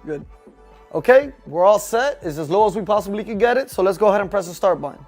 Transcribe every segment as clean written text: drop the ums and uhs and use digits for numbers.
Good. Okay, we're all set. It's as low as we possibly can get it. So let's go ahead and press the start button.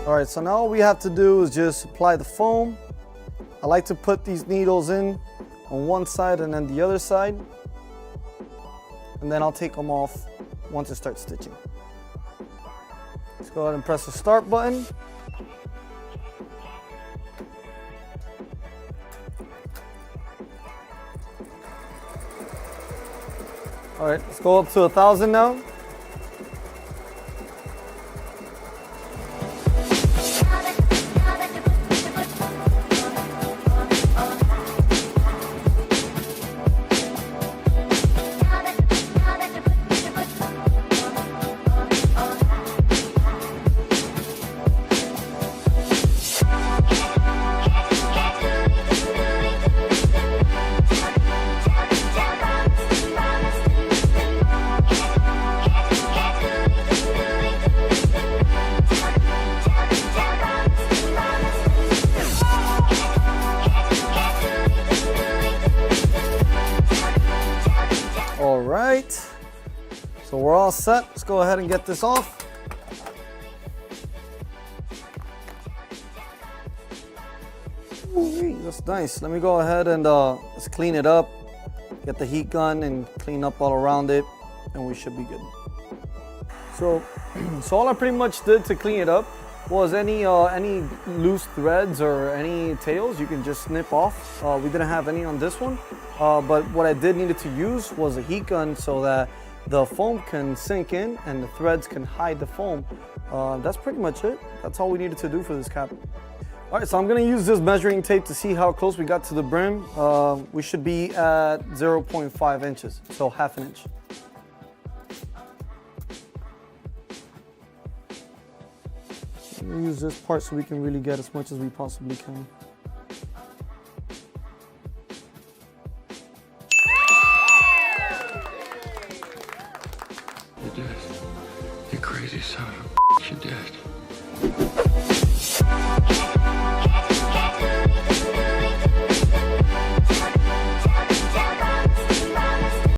All right, so now all we have to do is just apply the foam. I like to put these needles in on one side and then the other side. And then I'll take them off once I start stitching. Let's go ahead and press the start button. All right, let's go up to 1,000 now. All right, so we're all set. Let's go ahead and get this off. Ooh, that's nice. Let me go ahead and let's clean it up, get the heat gun and clean up all around it, and we should be good. So all I pretty much did to clean it up was any loose threads or any tails you can just snip off. We didn't have any on this one, but what I did needed to use was a heat gun so that the foam can sink in and the threads can hide the foam. That's pretty much it. That's all we needed to do for this cap. All right, so I'm gonna use this measuring tape to see how close we got to the brim. We should be at 0.5 inches, so half an inch. I'm gonna use this part so we can really get as much as we possibly can. You did. You crazy son of a bitch, you did.